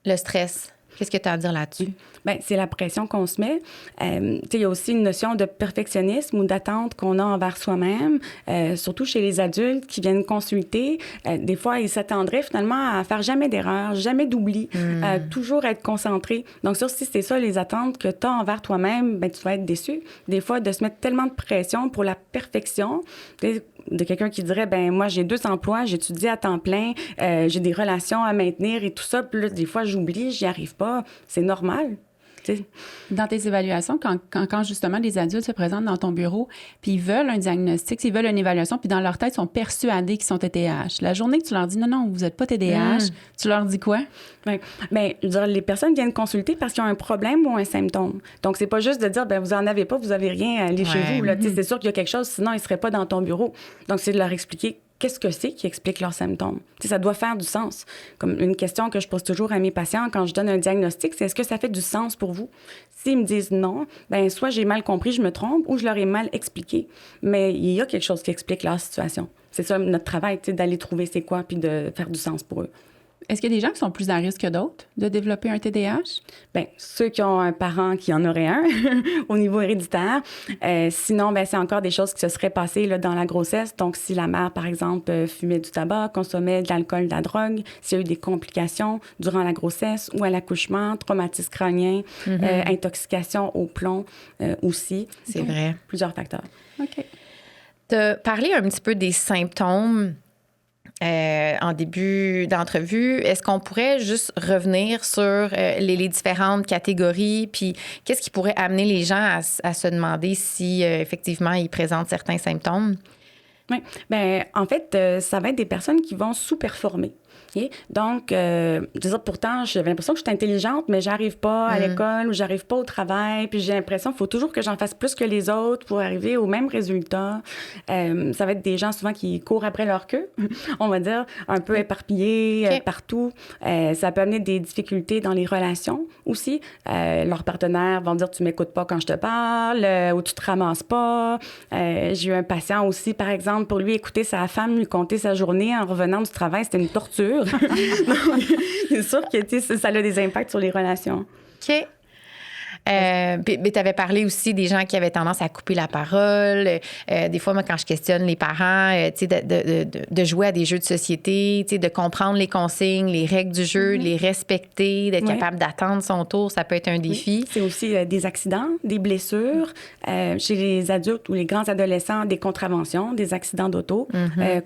Le stress. Qu'est-ce que tu as à dire là-dessus? Bien, c'est la pression qu'on se met. Il y a aussi une notion de perfectionnisme ou d'attente qu'on a envers soi-même, surtout chez les adultes qui viennent consulter. Des fois, ils s'attendraient finalement à faire jamais d'erreur, jamais d'oubli, toujours être concentré. Donc, ça, si c'est ça, les attentes que tu as envers toi-même, bien, tu vas être déçu. Des fois, de se mettre tellement de pression pour la perfection, de quelqu'un qui dirait, ben moi, j'ai 2 emplois, j'étudie à temps plein, j'ai des relations à maintenir et tout ça, puis là, des fois, j'oublie, j'y arrive pas. C'est normal. T'sais. Dans tes évaluations, quand justement les adultes se présentent dans ton bureau, puis ils veulent un diagnostic, ils veulent une évaluation, puis dans leur tête, ils sont persuadés qu'ils sont TDAH. La journée que tu leur dis, non, vous n'êtes pas TDAH, tu leur dis quoi? Bien, je veux dire, les personnes viennent consulter parce qu'ils ont un problème ou un symptôme. Donc, c'est pas juste de dire, ben vous en avez pas, vous avez rien, allez chez vous. Là, c'est sûr qu'il y a quelque chose, sinon ils seraient pas dans ton bureau. Donc, c'est de leur expliquer qu'est-ce que c'est qui explique leurs symptômes. Ça doit faire du sens. Comme une question que je pose toujours à mes patients quand je donne un diagnostic, c'est est-ce que ça fait du sens pour vous? S'ils me disent non, ben soit j'ai mal compris, je me trompe, ou je leur ai mal expliqué. Mais il y a quelque chose qui explique leur situation. C'est ça notre travail, d'aller trouver c'est quoi, puis de faire du sens pour eux. Est-ce qu'il y a des gens qui sont plus à risque que d'autres de développer un TDAH? Bien, ceux qui ont un parent qui en aurait un au niveau héréditaire. Sinon, bien, c'est encore des choses qui se seraient passées là, dans la grossesse. Donc, si la mère, par exemple, fumait du tabac, consommait de l'alcool, de la drogue, s'il y a eu des complications durant la grossesse ou à l'accouchement, traumatisme crânien, intoxication au plomb aussi. C'est vrai. Plusieurs facteurs. OK. Tu as parlé un petit peu des symptômes en début d'entrevue. Est-ce qu'on pourrait juste revenir sur les différentes catégories, puis qu'est-ce qui pourrait amener les gens à se demander si effectivement ils présentent certains symptômes? Oui. Bien, en fait, ça va être des personnes qui vont sous-performer. Okay? Donc, je veux dire, pourtant, j'avais l'impression que je suis intelligente, mais j'arrive pas à l'école ou j'arrive pas au travail. Puis j'ai l'impression qu'il faut toujours que j'en fasse plus que les autres pour arriver au même résultat. Ça va être des gens souvent qui courent après leur queue, on va dire, un peu éparpillés partout. Ça peut amener des difficultés dans les relations aussi. Leurs partenaires vont dire « tu m'écoutes pas quand je te parle » ou « tu te ramasses pas ». J'ai eu un patient aussi, par exemple, pour lui écouter sa femme lui conter sa journée en revenant du travail, c'était une torture. Donc, c'est sûr que ça a des impacts sur les relations. OK. Puis tu avais parlé aussi des gens qui avaient tendance à couper la parole. Des fois, moi, quand je questionne les parents, tu sais, de jouer à des jeux de société, tu sais, de comprendre les consignes, les règles du jeu, les respecter, d'être capable d'attendre son tour, ça peut être un défi. Oui. C'est aussi des accidents, des blessures. Chez les adultes ou les grands adolescents, des contraventions, des accidents d'auto.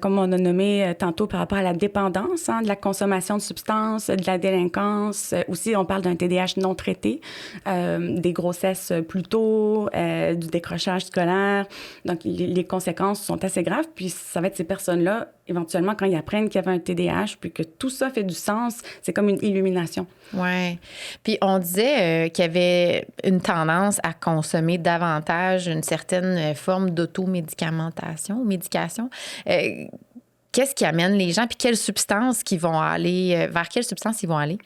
Comme on a nommé tantôt par rapport à la dépendance, de la consommation de substances, de la délinquance. Aussi, on parle d'un TDAH non traité, des grossesses plus tôt, du décrochage scolaire. Donc, les conséquences sont assez graves. Puis, ça va être ces personnes-là, éventuellement, quand ils apprennent qu'il y avait un TDAH, puis que tout ça fait du sens, c'est comme une illumination. Oui. Puis, on disait qu'il y avait une tendance à consommer davantage une certaine forme d'automédication, médication. Qu'est-ce qui amène les gens, puis quelles substances qui vont aller, vers quelles substances ils vont aller?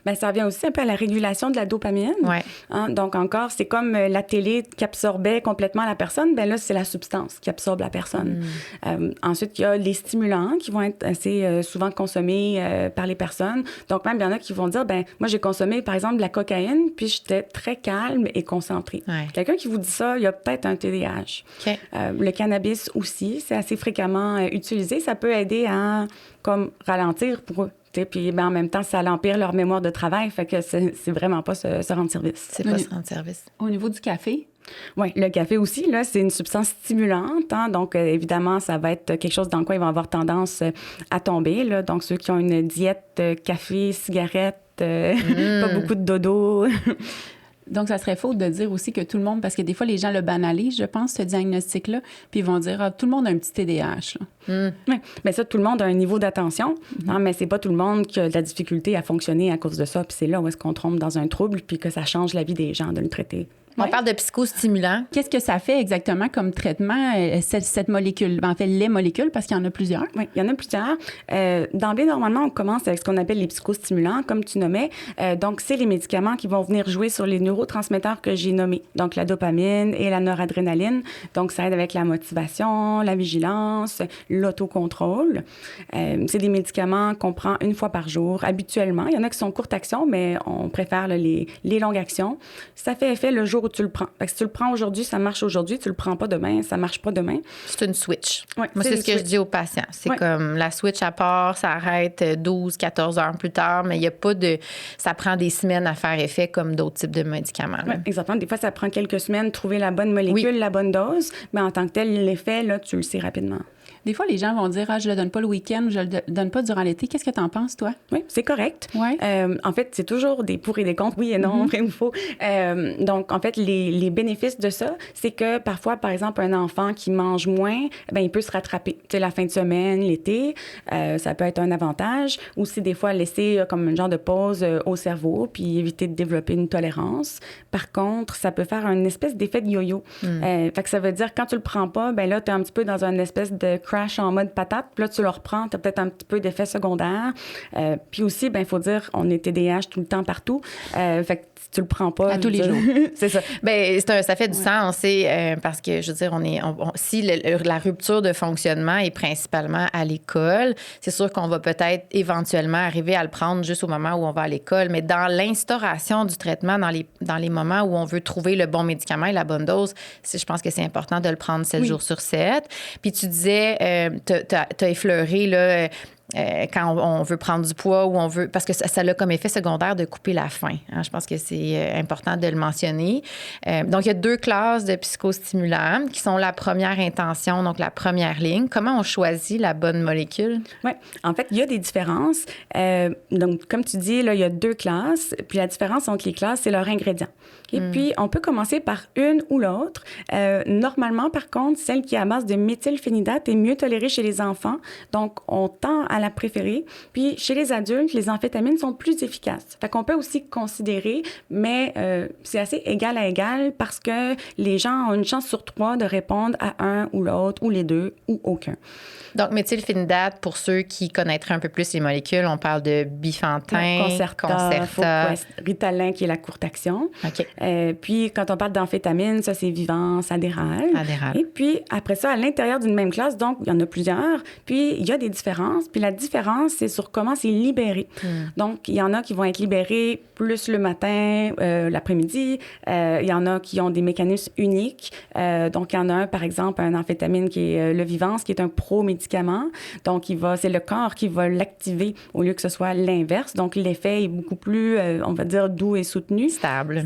Bien, ça revient aussi un peu à la régulation de la dopamine. Ouais. Donc, encore, c'est comme la télé qui absorbait complètement la personne. Bien là, c'est la substance qui absorbe la personne. Ensuite, il y a les stimulants qui vont être assez souvent consommés par les personnes. Donc, même, il y en a qui vont dire, ben moi, j'ai consommé, par exemple, de la cocaïne, puis j'étais très calme et concentrée. Ouais. Quelqu'un qui vous dit ça, il y a peut-être un TDAH. Okay. Le cannabis aussi, c'est assez fréquemment utilisé. Ça peut aider à comme ralentir pour eux. Puis en même temps, ça empire leur mémoire de travail. Fait que c'est vraiment pas se rendre service. C'est pas se rendre service. Au niveau du café? Oui, le café aussi, là, c'est une substance stimulante. Donc, évidemment, ça va être quelque chose dans quoi ils vont avoir tendance à tomber. Là. Donc, ceux qui ont une diète café, cigarette, pas beaucoup de dodo. Donc, ça serait faux de dire aussi que tout le monde, parce que des fois, les gens le banalisent, je pense, ce diagnostic-là, puis ils vont dire, tout le monde a un petit TDAH. Oui, mais ça, tout le monde a un niveau d'attention, mais c'est pas tout le monde qui a de la difficulté à fonctionner à cause de ça. Puis c'est là où est-ce qu'on tombe dans un trouble, puis que ça change la vie des gens de le traiter. On parle de psychostimulants. Qu'est-ce que ça fait exactement comme traitement, cette molécule? En fait, les molécules, parce qu'il y en a plusieurs. Oui, il y en a plusieurs. D'emblée, normalement, on commence avec ce qu'on appelle les psychostimulants, comme tu nommais. Donc, c'est les médicaments qui vont venir jouer sur les neurotransmetteurs que j'ai nommés. Donc, la dopamine et la noradrénaline. Donc, ça aide avec la motivation, la vigilance, l'autocontrôle. C'est des médicaments qu'on prend une fois par jour, habituellement. Il y en a qui sont courte action, mais on préfère les longues actions. Ça fait effet le jour où tu le prends. Fait que si tu le prends aujourd'hui, ça marche aujourd'hui. Tu le prends pas demain, ça marche pas demain. C'est une switch. Ouais, moi, c'est ce que je dis aux patients. C'est comme la switch à part, ça arrête 12, 14 heures plus tard, mais il n'y a pas de... Ça prend des semaines à faire effet comme d'autres types de médicaments. Oui, exactement. Des fois, ça prend quelques semaines de trouver la bonne molécule, la bonne dose, mais en tant que tel, l'effet, là, tu le sais rapidement. Des fois, les gens vont dire, je le donne pas le week-end ou je le donne pas durant l'été. Qu'est-ce que tu en penses, toi? Oui, c'est correct. Ouais. En fait, c'est toujours des pour et des contre, oui et non, vrai ou faux. Donc, en fait, les bénéfices de ça, c'est que parfois, par exemple, un enfant qui mange moins, ben il peut se rattraper. Tu sais, la fin de semaine, l'été, ça peut être un avantage. Aussi, des fois, laisser comme un genre de pause au cerveau, puis éviter de développer une tolérance. Par contre, ça peut faire une espèce d'effet de yo-yo. Fait que ça veut dire, quand tu le prends pas, ben là, tu es un petit peu dans une espèce de crash en mode patate. Puis là, tu le reprends, tu as peut-être un petit peu d'effet secondaire. Puis aussi, ben il faut dire, on est TDAH tout le temps, partout. Fait que si tu le prends pas... À tous les jours. C'est ça. Bien, ça fait du sens, parce que, je veux dire, si la rupture de fonctionnement est principalement à l'école, c'est sûr qu'on va peut-être éventuellement arriver à le prendre juste au moment où on va à l'école, mais dans l'instauration du traitement, dans les moments où on veut trouver le bon médicament et la bonne dose, je pense que c'est important de le prendre 7 jours sur 7. Puis tu disais, t'as effleuré, là... quand on veut prendre du poids ou on veut... Parce que ça a comme effet secondaire de couper la faim. Hein, je pense que c'est important de le mentionner. Donc, il y a 2 classes de psychostimulants qui sont la première intention, donc la première ligne. Comment on choisit la bonne molécule? Oui. En fait, il y a des différences. Donc, comme tu dis, là, il y a 2 classes. Puis la différence entre les classes, c'est leurs ingrédients. Et puis, on peut commencer par une ou l'autre. Normalement, par contre, celle qui est à base de méthylphénidate est mieux tolérée chez les enfants. Donc, on tend à la préférer. Puis, chez les adultes, les amphétamines sont plus efficaces. Fait qu'on peut aussi considérer, mais c'est assez égal à égal parce que les gens ont une chance sur 3 de répondre à un ou l'autre, ou les 2, ou aucun. Donc, méthylphénidate, pour ceux qui connaîtraient un peu plus les molécules, on parle de bifantin, Concerta, Ritalin, qui est la courte action. OK. Puis, quand on parle d'amphétamine, ça, c'est Vivance, Adderall. Adderall. Et puis, après ça, à l'intérieur d'une même classe, donc, il y en a plusieurs. Puis, il y a des différences. Puis, la différence, c'est sur comment c'est libéré. Donc, il y en a qui vont être libérés plus le matin, l'après-midi. Il y en a qui ont des mécanismes uniques. Donc, il y en a un, par exemple, un amphétamine qui est le Vivance, qui est un pro-médicament. Donc, c'est le corps qui va l'activer au lieu que ce soit l'inverse. Donc, l'effet est beaucoup plus, on va dire, doux et soutenu. Stable.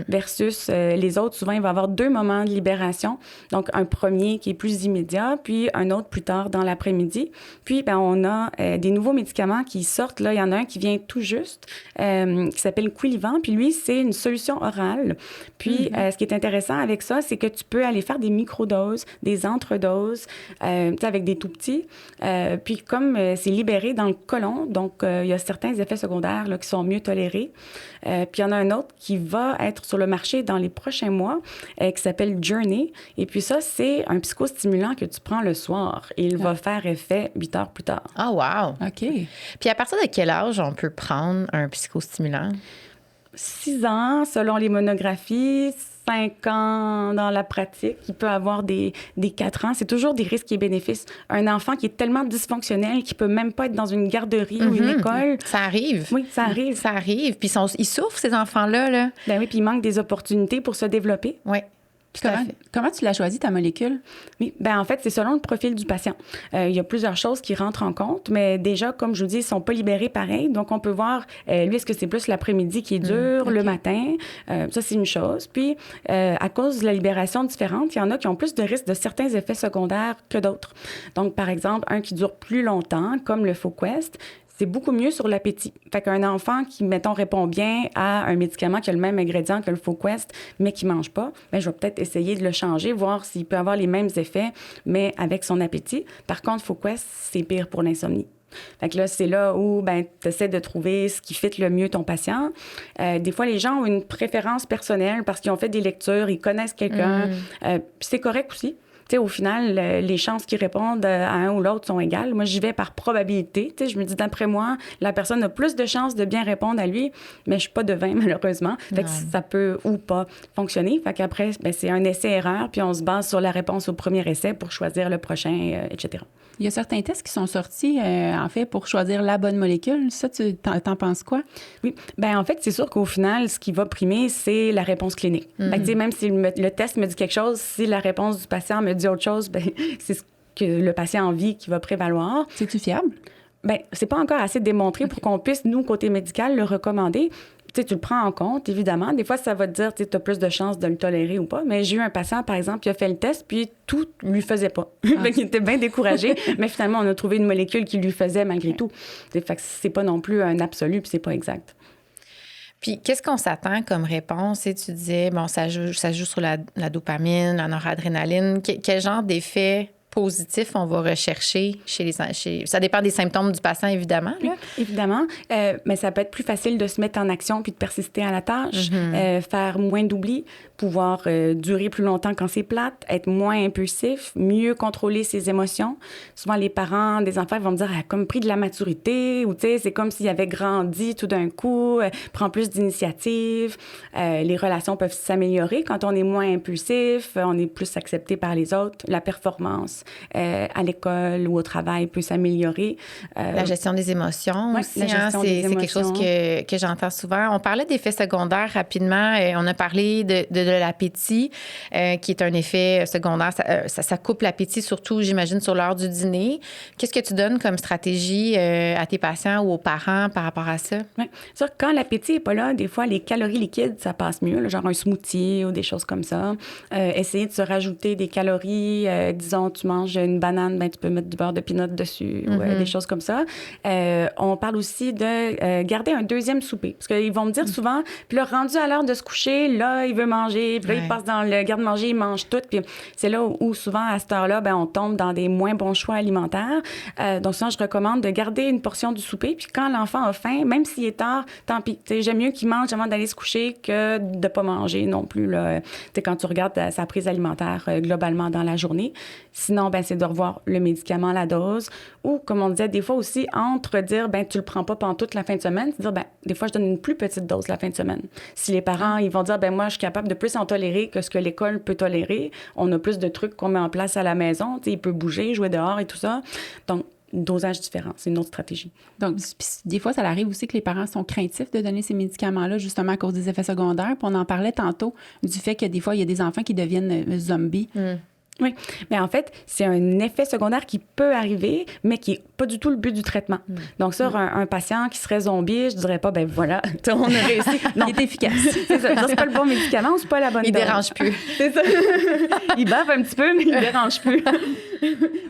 Versus les autres, souvent, il va y avoir 2 moments de libération. Donc, un premier qui est plus immédiat, puis un autre plus tard dans l'après-midi. Puis, on a des nouveaux médicaments qui sortent. Là, il y en a un qui vient tout juste, qui s'appelle Quilivant. Puis lui, c'est une solution orale. Puis, ce qui est intéressant avec ça, c'est que tu peux aller faire des microdoses, des entredoses, avec des tout petits. Puis, comme c'est libéré dans le côlon, donc il y a certains effets secondaires là, qui sont mieux tolérés. Puis, il y en a un autre qui va être sur le marché dans les prochains mois, qui s'appelle Journey. Et puis ça, c'est un psychostimulant que tu prends le soir et il va faire effet 8 heures plus tard. Ah, wow! OK. Puis à partir de quel âge on peut prendre un psychostimulant? 6 ans, selon les monographies, 5 ans dans la pratique. Il peut avoir des 4 ans. C'est toujours des risques et bénéfices. Un enfant qui est tellement dysfonctionnel qu'il peut même pas être dans une garderie ou une école. Ça arrive. Oui, ça arrive. Ça arrive. Puis ils souffrent, ces enfants-là, là. Ben oui, puis il manque des opportunités pour se développer. Oui. Comment tu l'as choisi, ta molécule? Oui, ben en fait, c'est selon le profil du patient. Il y a plusieurs choses qui rentrent en compte, mais déjà, comme je vous dis, ils ne sont pas libérés pareil. Donc, on peut voir, lui, est-ce que c'est plus l'après-midi qui est dur, le matin? Ça, c'est une chose. Puis, à cause de la libération différente, il y en a qui ont plus de risques de certains effets secondaires que d'autres. Donc, par exemple, un qui dure plus longtemps, comme le Foquest, c'est beaucoup mieux sur l'appétit. Fait qu'un enfant qui, mettons, répond bien à un médicament qui a le même ingrédient que le Foquest, mais qui ne mange pas, bien, je vais peut-être essayer de le changer, voir s'il peut avoir les mêmes effets, mais avec son appétit. Par contre, Foquest, c'est pire pour l'insomnie. Fait que là, c'est là où tu essaies de trouver ce qui fit le mieux ton patient. Des fois, les gens ont une préférence personnelle parce qu'ils ont fait des lectures, ils connaissent quelqu'un. Puis c'est correct aussi. T'sais, au final, les chances qu'ils répondent à un ou l'autre sont égales. Moi, j'y vais par probabilité. T'sais, je me dis, d'après moi, la personne a plus de chances de bien répondre à lui, mais je suis pas devin, malheureusement. Fait que ça peut ou pas fonctionner. Fait qu'après, c'est un essai-erreur, puis on se base sur la réponse au premier essai pour choisir le prochain, etc. Il y a certains tests qui sont sortis, en fait, pour choisir la bonne molécule. Ça, tu t'en penses quoi? Oui. Bien, en fait, c'est sûr qu'au final, ce qui va primer, c'est la réponse clinique. Fait que, même si le test me dit quelque chose, si la réponse du patient me dit autre chose, bien, c'est ce que le patient a envie qui va prévaloir. C'est-tu fiable? Bien, c'est pas encore assez démontré pour qu'on puisse, nous, côté médical, le recommander. Tu le prends en compte, évidemment. Des fois, ça va te dire, tu as plus de chances de le tolérer ou pas. Mais j'ai eu un patient, par exemple, qui a fait le test, puis tout lui faisait pas. Il était bien découragé, mais finalement, on a trouvé une molécule qui lui faisait malgré tout. Fait que c'est pas non plus un absolu, puis c'est pas exact. Puis, qu'est-ce qu'on s'attend comme réponse? Et tu disais, bon, ça joue sur la dopamine, la noradrénaline. Quel genre d'effet positif on va rechercher ça dépend des symptômes du patient, évidemment. Là. Évidemment, mais ça peut être plus facile de se mettre en action puis de persister à la tâche, faire moins d'oubli, pouvoir durer plus longtemps quand c'est plate, être moins impulsif, mieux contrôler ses émotions. Souvent, les parents des enfants vont me dire « comme pris de la maturité » ou c'est comme s'il avait grandi tout d'un coup, prend plus d'initiative. Les relations peuvent s'améliorer quand on est moins impulsif, on est plus accepté par les autres. La performance à l'école ou au travail peut s'améliorer. La gestion des émotions aussi, c'est quelque chose que j'entends souvent. On parlait d'effets secondaires rapidement. On a parlé de l'appétit, qui est un effet secondaire. Ça coupe l'appétit, surtout, j'imagine, sur l'heure du dîner. Qu'est-ce que tu donnes comme stratégie à tes patients ou aux parents par rapport à ça? Oui. C'est sûr que quand l'appétit n'est pas là, des fois, les calories liquides, ça passe mieux, là, genre un smoothie ou des choses comme ça. Essayer de se rajouter des calories. Disons, tu manges une banane, ben, tu peux mettre du beurre de pinot dessus ou des choses comme ça. On parle aussi de garder un deuxième souper. Parce qu'ils vont me dire souvent, puis là, rendu à l'heure de se coucher, là, il veut manger, puis là, il passe dans le garde-manger, il mange tout. Puis c'est là où souvent, à cette heure-là, ben, on tombe dans des moins bons choix alimentaires. Donc, souvent, je recommande de garder une portion du souper. Puis quand l'enfant a faim, même s'il est tard, tant pis. T'sais, j'aime mieux qu'il mange avant d'aller se coucher que de ne pas manger non plus, là. Quand tu regardes sa prise alimentaire globalement dans la journée. Sinon, ben, c'est de revoir le médicament, la dose. Ou, comme on disait, des fois aussi, entre dire, ben, tu le prends pas pendant toute la fin de semaine, c'est dire, ben, des fois, je donne une plus petite dose la fin de semaine. Si les parents, ils vont dire, ben, moi, je suis capable de plus en tolérer que ce que l'école peut tolérer, on a plus de trucs qu'on met en place à la maison, tu sais, il peut bouger, jouer dehors et tout ça. Donc, dosage différent. C'est une autre stratégie. Donc, des fois, ça arrive aussi que les parents sont craintifs de donner ces médicaments-là, justement à cause des effets secondaires. Puis on en parlait tantôt du fait que des fois, il y a des enfants qui deviennent zombies. Oui, mais en fait, c'est un effet secondaire qui peut arriver, mais qui n'est pas du tout le but du traitement. Donc ça, un patient qui serait zombie, je dirais pas, ben voilà, on a réussi. Non. Il est efficace. C'est ça. C'est pas le bon médicament ou c'est pas la bonne dose. Il dérange plus. C'est ça. Il bave un petit peu, mais il dérange plus.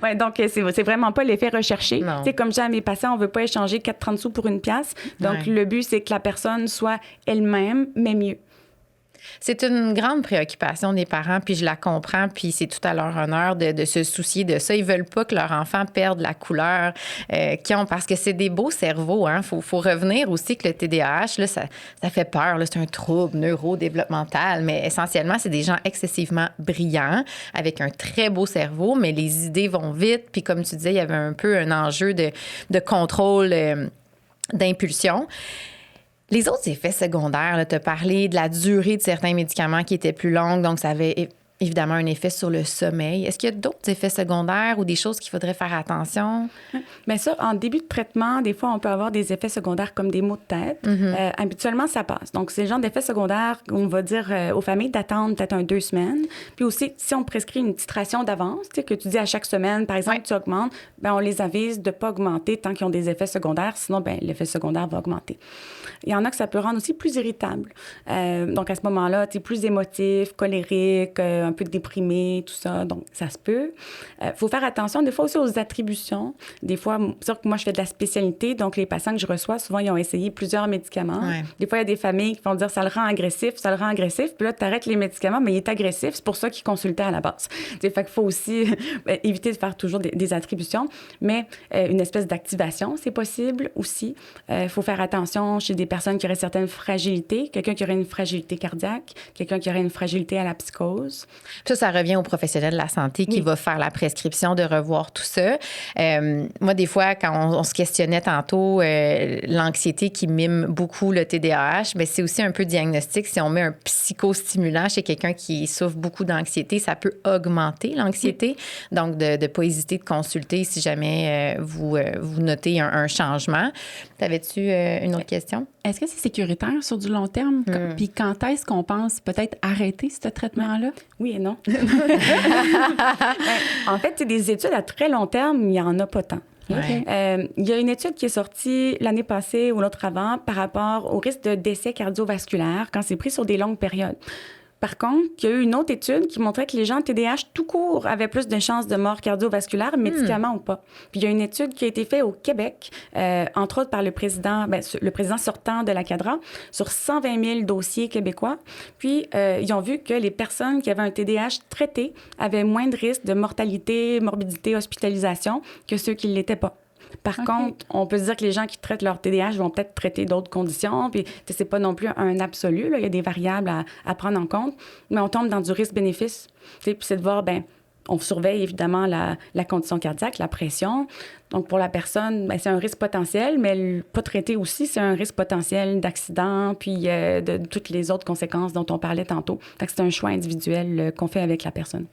Ouais, donc c'est vraiment pas l'effet recherché. Tu sais, comme je dis à mes patients, on veut pas échanger 4,30 sous pour une pièce. Donc le but, c'est que la personne soit elle-même, mais mieux. C'est une grande préoccupation des parents, puis je la comprends, puis c'est tout à leur honneur de se soucier de ça. Ils veulent pas que leur enfant perde la couleur qu'ils ont, parce que c'est des beaux cerveaux. Hein. Faut revenir aussi que le TDAH, là, ça fait peur. Là. C'est un trouble neurodéveloppemental, mais essentiellement, c'est des gens excessivement brillants, avec un très beau cerveau, mais les idées vont vite. Puis comme tu disais, il y avait un peu un enjeu de contrôle, d'impulsion. Les autres effets secondaires, tu as parlé de la durée de certains médicaments qui étaient plus longue, donc ça avait évidemment un effet sur le sommeil. Est-ce qu'il y a d'autres effets secondaires ou des choses qu'il faudrait faire attention? Bien ça, en début de traitement, des fois, on peut avoir des effets secondaires comme des maux de tête. Habituellement, ça passe. Donc, c'est le genre d'effets secondaires, on va dire aux familles d'attendre peut-être 2 semaines. Puis aussi, si on prescrit une titration d'avance, tu sais, que tu dis à chaque semaine, par exemple, tu augmentes, bien, on les avise de ne pas augmenter tant qu'ils ont des effets secondaires. Sinon, bien, l'effet secondaire va augmenter. Il y en a que ça peut rendre aussi plus irritable. Donc, à ce moment-là, tu es plus émotif, colérique, un peu déprimé, tout ça. Donc, ça se peut. Faut faire attention, des fois aussi aux attributions. Des fois, c'est sûr que moi, je fais de la spécialité. Donc, les patients que je reçois, souvent, ils ont essayé plusieurs médicaments. Ouais. Des fois, il y a des familles qui vont dire ça le rend agressif, ça le rend agressif. Puis là, tu arrêtes les médicaments, mais il est agressif. C'est pour ça qu'ils consultaient à la base. Fait qu'il faut aussi éviter de faire toujours des attributions. Mais une espèce d'activation, c'est possible aussi. Il faut faire attention chez des personnes qui auraient certaines fragilités. Quelqu'un qui aurait une fragilité cardiaque, quelqu'un qui aurait une fragilité à la psychose. Ça revient au professionnel de la santé qui va faire la prescription de revoir tout ça. Moi, des fois, quand on se questionnait tantôt, l'anxiété qui mime beaucoup le TDAH, bien, c'est aussi un peu diagnostique. Si on met un psychostimulant chez quelqu'un qui souffre beaucoup d'anxiété, ça peut augmenter l'anxiété. Donc, de ne pas hésiter de consulter si jamais vous notez un changement. T'avais-tu une autre question? Est-ce que c'est sécuritaire sur du long terme? Puis quand est-ce qu'on pense peut-être arrêter ce traitement-là? Oui et non. En fait, c'est des études à très long terme, il n'y en a pas tant. Ouais. Il y a une étude qui est sortie l'année passée ou l'autre avant par rapport au risque de décès cardiovasculaire quand c'est pris sur des longues périodes. Par contre, il y a eu une autre étude qui montrait que les gens TDAH tout court avaient plus de chances de mort cardiovasculaire, médicaments ou pas. Puis il y a une étude qui a été faite au Québec, entre autres par le président sortant de la CADRA, sur 120 000 dossiers québécois. Puis ils ont vu que les personnes qui avaient un TDAH traité avaient moins de risques de mortalité, morbidité, hospitalisation que ceux qui ne l'étaient pas. Par contre, on peut se dire que les gens qui traitent leur TDAH vont peut-être traiter d'autres conditions, puis c'est pas non plus un absolu, là. Il y a des variables à prendre en compte, mais on tombe dans du risque-bénéfice. Puis c'est de voir, bien, on surveille évidemment la condition cardiaque, la pression. Donc, pour la personne, bien, c'est un risque potentiel, mais pas traité aussi, c'est un risque potentiel d'accident, puis de toutes les autres conséquences dont on parlait tantôt. Fait que c'est un choix individuel qu'on fait avec la personne.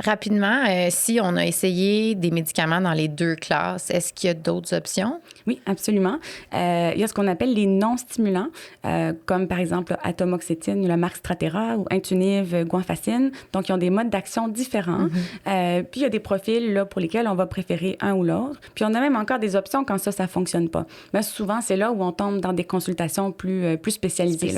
Rapidement, si on a essayé des médicaments dans les 2 classes, est-ce qu'il y a d'autres options? Oui, absolument. Il y a ce qu'on appelle les non-stimulants, comme par exemple atomoxétine, le Marc Strattera ou Intuniv, guanfacine. Donc, ils ont des modes d'action différents. Puis, il y a des profils là, pour lesquels on va préférer un ou l'autre. Puis, on a même encore des options quand ça ne fonctionne pas. Mais souvent, c'est là où on tombe dans des consultations plus spécialisées.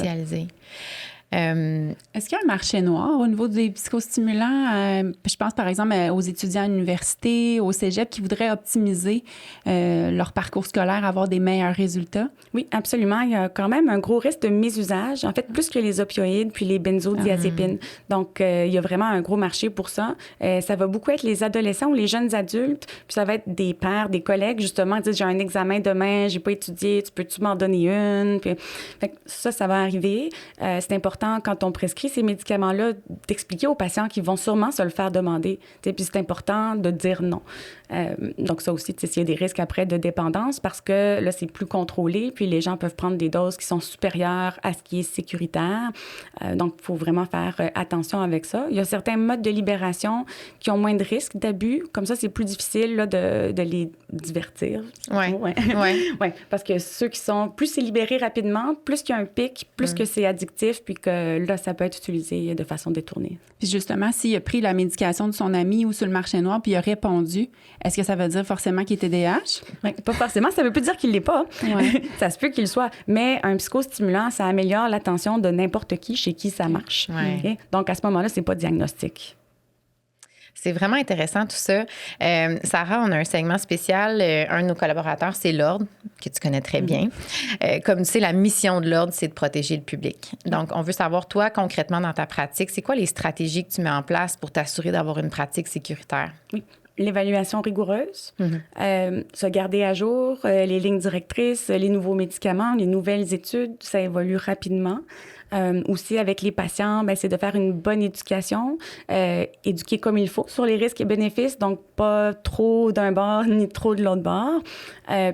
Est-ce qu'il y a un marché noir au niveau des psychostimulants? Je pense par exemple aux étudiants à l'université, au cégep qui voudraient optimiser leur parcours scolaire, avoir des meilleurs résultats. Oui, absolument. Il y a quand même un gros risque de mésusage, en fait, plus que les opioïdes puis les benzodiazépines. Donc, il y a vraiment un gros marché pour ça. Ça va beaucoup être les adolescents ou les jeunes adultes, puis ça va être des pairs, des collègues, justement, qui disent « j'ai un examen demain, j'ai pas étudié, tu peux-tu m'en donner une? » Puis, fait que ça va arriver. C'est important important, quand on prescrit ces médicaments-là, d'expliquer aux patients qu'ils vont sûrement se le faire demander. Puis c'est important de dire non. Donc ça aussi, s'il y a des risques après de dépendance, parce que là, c'est plus contrôlé, puis les gens peuvent prendre des doses qui sont supérieures à ce qui est sécuritaire. Donc, il faut vraiment faire attention avec ça. Il y a certains modes de libération qui ont moins de risques d'abus. Comme ça, c'est plus difficile là, de les divertir. Oui. Ouais, parce que ceux qui sont plus c'est libéré rapidement, plus qu'il y a un pic, plus que c'est addictif, puis que là, ça peut être utilisé de façon détournée. Puis justement, s'il a pris la médication de son ami ou sur le marché noir, puis il a répondu, est-ce que ça veut dire forcément qu'il est TDAH? Oui, pas forcément. Ça veut plus dire qu'il l'est pas. Ouais. Ça se peut qu'il le soit. Mais un psychostimulant, ça améliore l'attention de n'importe qui chez qui ça marche. Ouais. Okay? Donc, à ce moment-là, c'est pas diagnostic. C'est vraiment intéressant tout ça. Sarah, on a un segment spécial. Un de nos collaborateurs, c'est l'Ordre, que tu connais très bien. Comme tu sais, la mission de l'Ordre, c'est de protéger le public. Donc, on veut savoir, toi, concrètement, dans ta pratique, c'est quoi les stratégies que tu mets en place pour t'assurer d'avoir une pratique sécuritaire? Oui. L'évaluation rigoureuse, se garder à jour, les lignes directrices, les nouveaux médicaments, les nouvelles études, ça évolue rapidement. Aussi, avec les patients, c'est de faire une bonne éducation, éduquer comme il faut sur les risques et bénéfices, donc pas trop d'un bord ni trop de l'autre bord.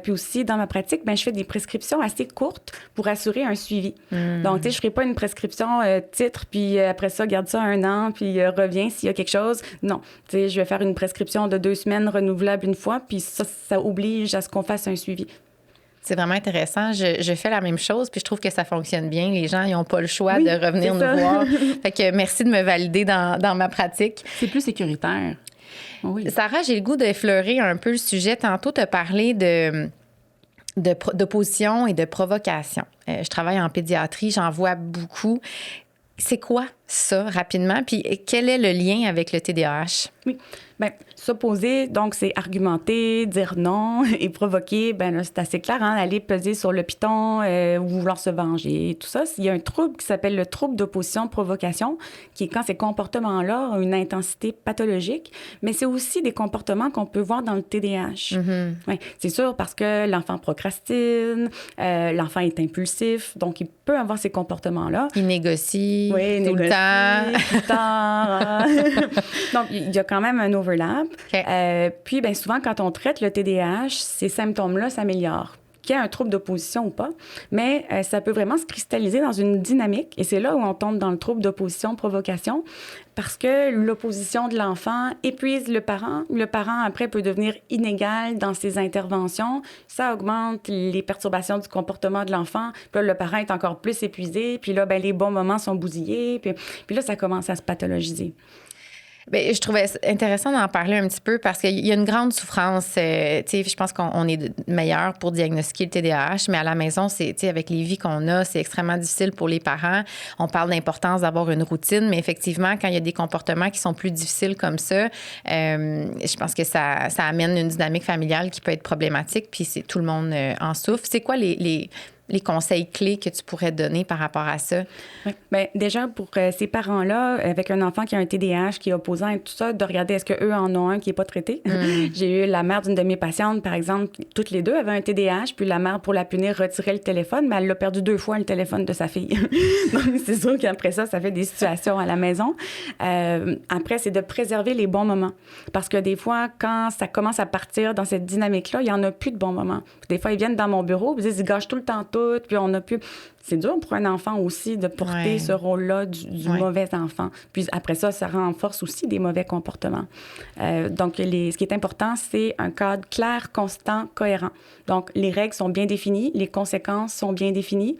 Puis aussi, dans ma pratique, je fais des prescriptions assez courtes pour assurer un suivi. Donc, tu sais, je ne ferai pas une prescription titre, puis après ça, garde ça 1 an, puis reviens s'il y a quelque chose. Non, tu sais, je vais faire une prescription de 2 semaines renouvelable une fois, puis ça oblige à ce qu'on fasse un suivi. C'est vraiment intéressant. Je fais la même chose, puis je trouve que ça fonctionne bien. Les gens, ils n'ont pas le choix de revenir nous voir. Fait que merci de me valider dans ma pratique. C'est plus sécuritaire. Oui. Sarah, j'ai le goût d'effleurer un peu le sujet. Tantôt, tu as parlé d'opposition et de provocation. Je travaille en pédiatrie, j'en vois beaucoup. C'est quoi ça, rapidement? Puis quel est le lien avec le TDAH? Oui. S'opposer, donc, c'est argumenter, dire non et provoquer. Là, c'est assez clair, aller peser sur le piton ou vouloir se venger, tout ça. Il y a un trouble qui s'appelle le trouble d'opposition-provocation, qui est quand ces comportements-là ont une intensité pathologique, mais c'est aussi des comportements qu'on peut voir dans le TDAH. Mm-hmm. Ouais, c'est sûr, parce que l'enfant procrastine, l'enfant est impulsif, donc il peut avoir ces comportements-là. Il négocie, oui, tout le temps. Donc, il y a quand même un overlap. Okay. Puis, souvent, quand on traite le TDAH, ces symptômes-là s'améliorent. Qu'il y ait un trouble d'opposition ou pas, mais ça peut vraiment se cristalliser dans une dynamique. Et c'est là où on tombe dans le trouble d'opposition-provocation, parce que l'opposition de l'enfant épuise le parent. Le parent, après, peut devenir inégal dans ses interventions. Ça augmente les perturbations du comportement de l'enfant. Puis là, le parent est encore plus épuisé. Puis là, les bons moments sont bousillés. Puis là, ça commence à se pathologiser. Bien, je trouvais intéressant d'en parler un petit peu parce qu'il y a une grande souffrance. Tu sais, je pense qu'on est meilleur pour diagnostiquer le TDAH, mais à la maison, tu sais, avec les vies qu'on a, c'est extrêmement difficile pour les parents. On parle d'importance d'avoir une routine, mais effectivement, quand il y a des comportements qui sont plus difficiles comme ça, je pense que ça amène une dynamique familiale qui peut être problématique, puis tout le monde en souffre. C'est quoi les conseils clés que tu pourrais donner par rapport à ça? Oui. Bien, déjà, pour ces parents-là, avec un enfant qui a un TDAH, qui est opposant et tout ça, de regarder est-ce qu'eux en ont un qui n'est pas traité. J'ai eu la mère d'une de mes patientes, par exemple, toutes les deux avaient un TDAH, puis la mère, pour la punir, retirait le téléphone, mais elle l'a perdu 2 fois, le téléphone de sa fille. Donc, c'est sûr qu'après ça fait des situations à la maison. Après, c'est de préserver les bons moments. Parce que des fois, quand ça commence à partir dans cette dynamique-là, il n'y en a plus de bons moments. Puis des fois, ils viennent dans mon bureau, puis ils disent, ils gâchent tout le temps tout, puis on a plus... C'est dur pour un enfant aussi de porter ce rôle-là du mauvais enfant. Puis après ça renforce aussi des mauvais comportements. Donc, ce qui est important, c'est un cadre clair, constant, cohérent. Donc, les règles sont bien définies, les conséquences sont bien définies.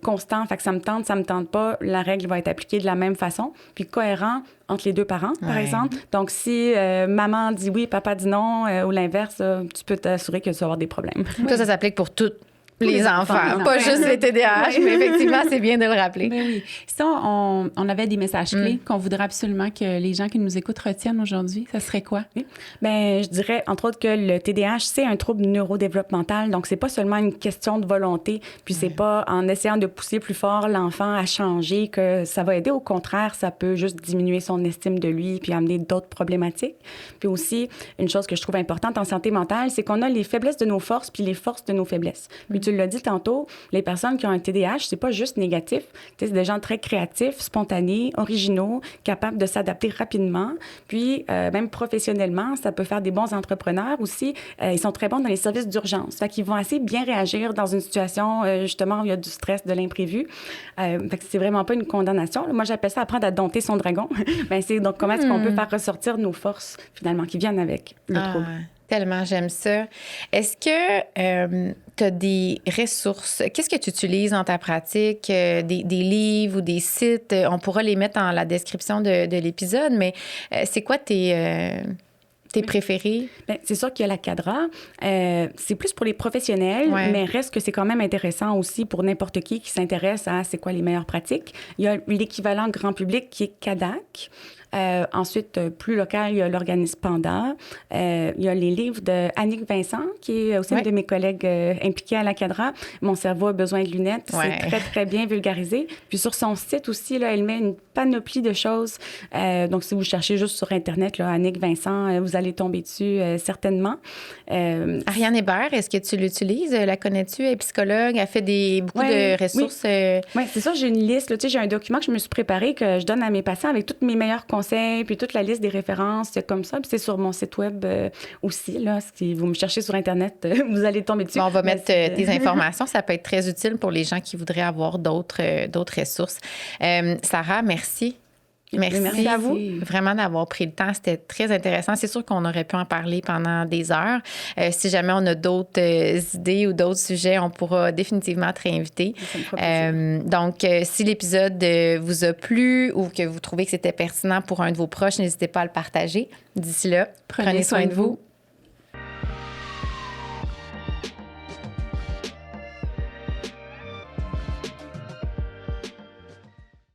Constant, fait que ça me tente pas, la règle va être appliquée de la même façon. Puis cohérent entre les 2 parents, par exemple. Donc, si maman dit oui, papa dit non, ou l'inverse, tu peux t'assurer que tu vas avoir des problèmes. Ça s'applique pour toutes les enfants, pas juste les TDAH, mais effectivement, c'est bien de le rappeler. Ben oui. Si on avait des messages clés qu'on voudrait absolument que les gens qui nous écoutent retiennent aujourd'hui, ça serait quoi? Oui. Bien, je dirais, entre autres, que le TDAH, c'est un trouble neurodéveloppemental, donc c'est pas seulement une question de volonté, puis c'est pas en essayant de pousser plus fort l'enfant à changer que ça va aider. Au contraire, ça peut juste diminuer son estime de lui puis amener d'autres problématiques. Puis aussi, une chose que je trouve importante en santé mentale, c'est qu'on a les faiblesses de nos forces puis les forces de nos faiblesses. Puis tu l'as dit tantôt, les personnes qui ont un TDAH, c'est pas juste négatif. C'est des gens très créatifs, spontanés, originaux, capables de s'adapter rapidement. Puis, même professionnellement, ça peut faire des bons entrepreneurs aussi. Ils sont très bons dans les services d'urgence. Fait qu'ils vont assez bien réagir dans une situation, justement, où il y a du stress, de l'imprévu. Fait que c'est vraiment pas une condamnation. Moi, j'appelle ça apprendre à dompter son dragon. Ben, c'est donc comment est-ce qu'on peut faire ressortir nos forces, finalement, qui viennent avec le trouble. Tellement, j'aime ça. Est-ce que tu as des ressources? Qu'est-ce que tu utilises dans ta pratique? Des livres ou des sites? On pourra les mettre dans la description de l'épisode, mais c'est quoi tes préférés? Bien, c'est sûr qu'il y a la Cadra. C'est plus pour les professionnels, mais reste que c'est quand même intéressant aussi pour n'importe qui s'intéresse à c'est quoi les meilleures pratiques. Il y a l'équivalent grand public qui est CADAC. Ensuite, plus local, il y a l'organisme Panda. Il y a les livres de Annick Vincent, qui est aussi une de mes collègues impliquées à la Cadra. Mon cerveau a besoin de lunettes. C'est très, très bien vulgarisé. Puis sur son site aussi, là, elle met une panoplie de choses. Donc, si vous cherchez juste sur Internet, là, Annick Vincent, vous allez tomber dessus certainement. Ariane Hébert, est-ce que tu l'utilises? La connais-tu? Elle est psychologue. Elle fait beaucoup de ressources. Oui, c'est ça. J'ai une liste. Là, j'ai un document que je me suis préparé que je donne à mes patients avec tous mes meilleurs conseils, puis toute la liste des références, comme ça. Puis c'est sur mon site web aussi. Là. Si vous me cherchez sur Internet, vous allez tomber dessus. Bon, on va mettre tes informations. Ça peut être très utile pour les gens qui voudraient avoir d'autres ressources. Sarah, merci. Merci à vous. Vraiment d'avoir pris le temps. C'était très intéressant. C'est sûr qu'on aurait pu en parler pendant des heures. Si jamais on a d'autres idées ou d'autres sujets, on pourra définitivement te réinviter. Donc, si l'épisode vous a plu ou que vous trouvez que c'était pertinent pour un de vos proches, n'hésitez pas à le partager. D'ici là, prenez soin de vous.